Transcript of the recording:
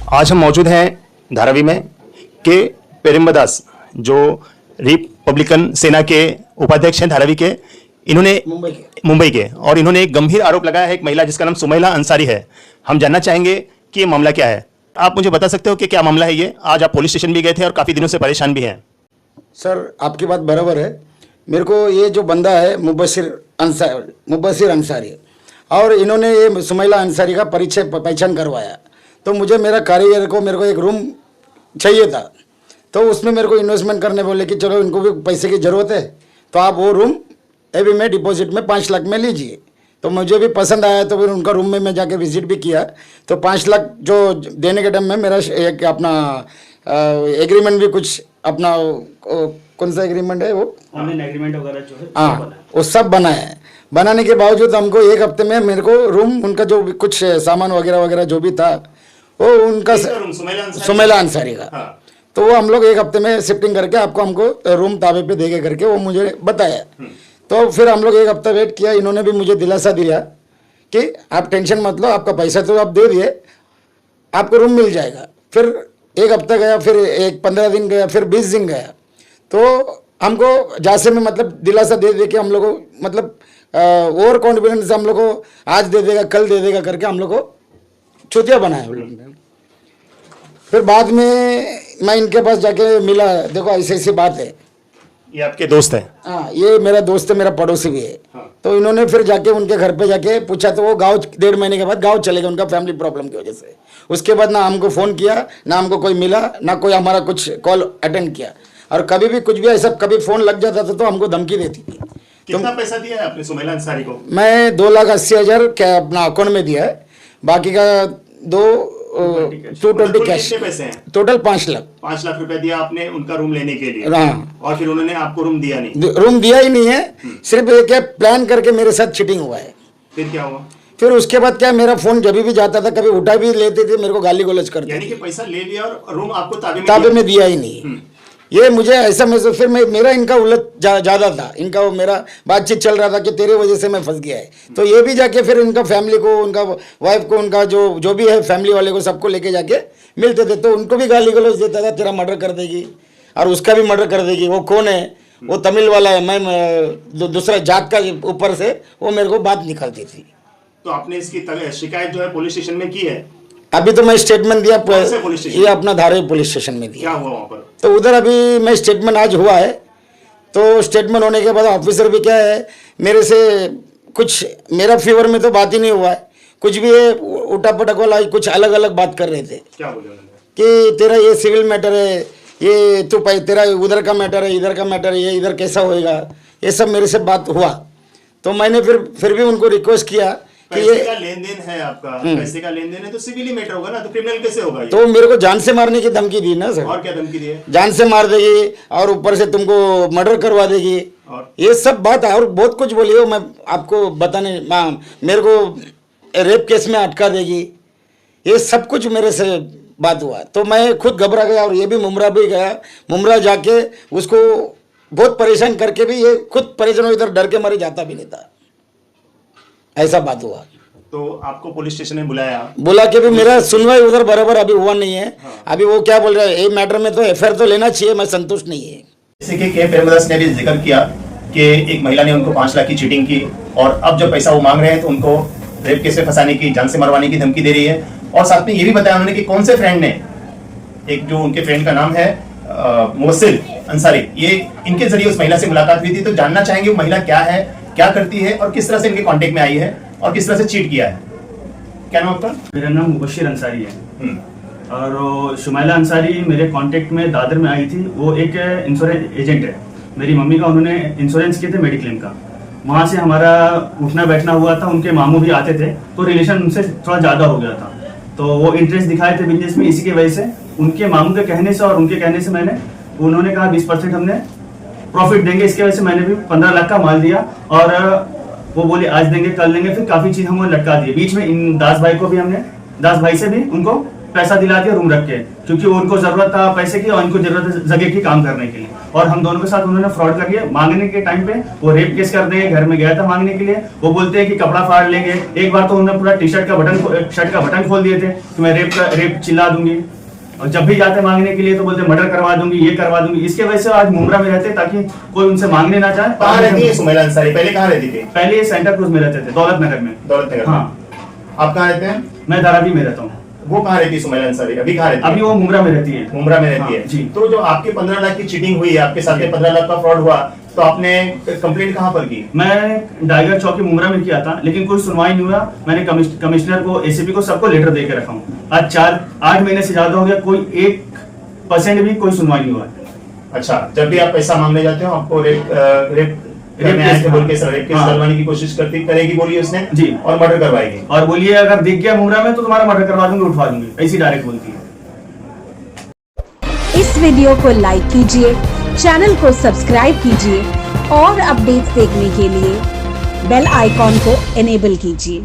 आज हम मौजूद हैं धारावी में के पेरुम्बदास जो रिपब्लिकन सेना के उपाध्यक्ष हैं धारावी के। इन्होंने मुंबई के और इन्होंने एक गंभीर आरोप लगाया है एक महिला जिसका नाम सुमैला अंसारी है। हम जानना चाहेंगे कि ये मामला क्या है। आप मुझे बता सकते हो कि क्या मामला है ये? आज आप पुलिस स्टेशन भी गए थे और काफ़ी दिनों से परेशान भी हैं। सर आपकी बात बराबर है। मेरे को ये जो बंदा है मुबशिर अंसारी और इन्होंने ये सुमैला अंसारी का परिचय पहचान करवाया, तो मुझे मेरा कारीगर को मेरे को एक रूम चाहिए था, तो उसमें मेरे को इन्वेस्टमेंट करने बोले कि चलो इनको भी पैसे की ज़रूरत है तो आप वो रूम अभी में डिपॉजिट में 5 लाख में लीजिए। तो मुझे भी पसंद आया, तो फिर उनका रूम में मैं जाके विजिट भी किया। तो 5 लाख जो देने के टाइम में मेरा एक अपना एग्रीमेंट भी कुछ अपना कौन सा एग्रीमेंट है वो ऑनलाइन एग्रीमेंट वगैरह जो है हाँ वो सब बना है। बनाने के बावजूद हमको 1 हफ्ते में मेरे को रूम उनका जो भी कुछ सामान वगैरह वगैरह जो भी था वो उनका सुमैला अंसारी का हाँ। तो वो हम लोग 1 हफ्ते में शिफ्टिंग करके आपको हमको रूम ताबे पे देके करके वो मुझे बताया। तो फिर हम लोग 1 हफ्ता वेट किया। इन्होंने भी मुझे दिलासा दिया कि आप टेंशन मत लो, आपका पैसा तो आप दे दिए, आपको रूम मिल जाएगा। फिर 1 हफ्ता गया, फिर 15 दिन गया, फिर 20 दिन गया, तो हमको जासे में मतलब दिलासा दे दे के हम लोग को मतलब ओवर कॉन्फिडेंस हम लोग को आज दे देगा कल दे देगा करके हम लोग को चुतिया बनाया हम लोग ने। फिर बाद में मैं इनके पास जाके मिला, देखो ऐसी ऐसी बात है। ये आपके दोस्त हैं? हाँ ये मेरा दोस्त है, मेरा पड़ोसी भी है हाँ। तो इन्होंने फिर जाके उनके घर पे जाके पूछा, तो वो गाँव 1.5 महीने के बाद गाँव चले गए उनका फैमिली प्रॉब्लम की वजह से। उसके बाद ना हमको फ़ोन किया, ना हमको कोई मिला, ना कोई हमारा कुछ कॉल अटेंड किया। और कभी भी कुछ भी ऐसा कभी फ़ोन लग जाता था तो हमको धमकी देती थी। कितना पैसा दिया है आपने सुमैला अंसारी को? मैं 2,80,000 क्या अपना अकाउंट में दिया है, बाकी का 220 कैश। पैसे हैं टोटल 5 लाख। 5 लाख रुपए दिया आपने उनका रूम लेने के लिए हाँ। और फिर उन्होंने आपको रूम दिया नहीं? रूम दिया ही नहीं है, सिर्फ एक प्लान करके मेरे साथ चीटिंग हुआ है। फिर क्या हुआ? फिर उसके बाद क्या मेरा फोन जब भी जाता था कभी उठा भी लेते थे, मेरे को गाली गलौज करते। यानी कि पैसा ले लिया और रूम आपको ताबे में दिया ही नहीं। ये मुझे ऐसा महसूस, फिर मेरा इनका उलझ ज़्यादा था, इनका वो मेरा बातचीत चल रहा था कि तेरे वजह से मैं फंस गया है। तो ये भी जाके फिर उनका फैमिली को, उनका वाइफ को, उनका जो भी है फैमिली वाले को सबको लेके जाके मिलते थे, तो उनको भी गाली गलौज देता था, तेरा मर्डर कर देगी और उसका भी मर्डर कर देगी। वो कौन है? वो तमिल वाला है, मैं दूसरा जात का ऊपर से वो मेरे को बात निकलती थी। तो आपने इसकी शिकायत जो है पुलिस स्टेशन में की है? अभी तो मैं स्टेटमेंट दिया, ये अपना धारावी पुलिस स्टेशन में दिया। क्या हुआ वहाँ पर? तो उधर अभी मैं स्टेटमेंट आज हुआ है, तो स्टेटमेंट होने के बाद ऑफिसर भी क्या है मेरे से कुछ, मेरा फेवर में तो बात ही नहीं हुआ है, कुछ भी है उठा पटक वाला कुछ अलग अलग बात कर रहे थे। क्या बोले उन्होंने? कि तेरा ये सिविल मैटर है, ये तो तेरा उधर का मैटर है, इधर का मैटर है, ये इधर कैसा होएगा, ये सब मेरे से बात हुआ। तो मैंने फिर भी उनको रिक्वेस्ट किया कि पैसे का लेन देन है आपका, पैसे का लेन देन है तो सिविली मैटर होगा ना, तो क्रिमिनल कैसे होगा ये? तो मेरे को जान से मारने की धमकी दी ना सर। और क्या धमकी दी है? जान से मार देगी और ऊपर से तुमको मर्डर करवा देगी और ये सब बात है, और बहुत कुछ बोली हो। मैं आपको बताने मेरे को रेप केस में अटका देगी, ये सब कुछ मेरे से बात हुआ। तो मैं खुद घबरा गया और ये भी मुमरा भी गया। मुमरा जाके उसको बहुत परेशान करके भी ये खुद परेशान हो, इधर डर के मारे जाता भी नहीं था, ऐसा बात हुआ। तो आपको पुलिस स्टेशन में बुला के भी मेरा सुनवाई उधर बराबर अभी हुआ नहीं है। हाँ। अभी वो क्या बोल रहे हैं, ये मैटर में तो एफआईआर तो लेना चाहिए, मैं संतुष्ट नहीं है। जैसे कि के पेरुम्बदास ने भी जिक्र किया कि एक महिला ने उनको 5 लाख की चीटिंग की और अब जब पैसा वो मांग रहे हैं तो उनको रेप केस में फंसाने की, जान से मरवाने की धमकी दे रही है। और साथ में ये भी बताया उन्होंने कि कौन से फ्रेंड ने, एक जो उनके फ्रेंड का नाम है मुबशिर अंसारी, ये इनके जरिए उस महिला से मुलाकात हुई थी। तो जानना चाहेंगे वो महिला क्या है, क्या करती है और किस तरह से इनके कांटेक्ट में आई है और किस तरह से चीट किया है। क्या नाम आपका? मेरा नाम मुबशिर अंसारी है और सुमैला अंसारी मेरे कांटेक्ट में दादर में आई थी। वो एक इंश्योरेंस एजेंट है, मेरी मम्मी का उन्होंने इंश्योरेंस किए थे मेडिक्लेम का। वहाँ से हमारा उठना बैठना हुआ था, उनके मामू भी आते थे, तो रिलेशन उनसे थोड़ा ज़्यादा हो गया था। तो वो इंटरेस्ट दिखाए थे बिजनेस में, इसी की वजह से उनके मामू के कहने से और उनके कहने से उन्होंने कहा 20% हमने प्रॉफिट देंगे। इसके वजह से मैंने भी 15 लाख का माल दिया और वो बोले आज देंगे कल देंगे, फिर काफी चीज हम लटका दिए। बीच में इन दास भाई को भी हमने, दास भाई से भी उनको पैसा दिला दिया रूम रख के, क्योंकि उनको जरूरत था पैसे की और उनको जरूरत है जगह की काम करने के लिए। और हम दोनों के साथ उन्होंने फ्रॉड करके मांगने के टाइम पे वो रेप केस कर देंगे। घर में गया था मांगने के लिए, वो बोलते हैं कि कपड़ा फाड़ लेंगे। एक बार तो उन्होंने पूरा टी शर्ट का बटन खोल दिए थे कि मैं रेप चिल्ला दूंगी। और जब भी जाते मांगने के लिए तो बोलते मर्डर करवा दूंगी, ये करवा दूंगी। इसके वजह से आज मुंब्रा में रहते ताकि कोई उनसे मांगने ना चाहे। कहाँ रहती है सुमैला अंसारी? पहले कहाँ रहती थी? पहले सेंटर क्रूज में रहते थे, दौलत नगर में। दौलत नगर। हाँ। आप कहाँ रहते हैं? मैं धारावी में रहता हूँ। वो कहाँ रहती है सुमैला अंसारी? अभी कहाँ रहती है? अभी वो मुंब्रा में रहती है। मुंब्रा में रहती है। हाँ, जी। तो जो आपके 15 लाख की चीटिंग हुई है, आपके साथ में 15 लाख का फ्रॉड हुआ, तो आपने कंप्लेंट कहाँ पर की? मैं डाइगर चौकी मुंब्रा में किया था, लेकिन कोई सुनवाई नहीं हुआ। मैंने कमिश्नर को, एसीपी को, सबको लेटर दे के रखा हूँ। आज 4-8 महीने से ज्यादा हो गया, कोई 1% भी कोई सुनवाई नहीं हुआ। अच्छा, जब भी आप पैसा मांगने जाते हो आपको रेप केस बोल के रेप केस हाँ। करवाने की कोशिश करेगी बोली उसने जी। और मर्डर करवाएगी। और बोलिए अगर दिख गया मुंब्रा में तो तुम्हारा मर्डर करवा दूंगी, उठवा दूंगी, ऐसी डायरेक्ट बोलती है। इस वीडियो को लाइक कीजिए, चैनल को सब्सक्राइब कीजिए और अपडेट्स देखने के लिए बेल आइकॉन को इनेबल कीजिए।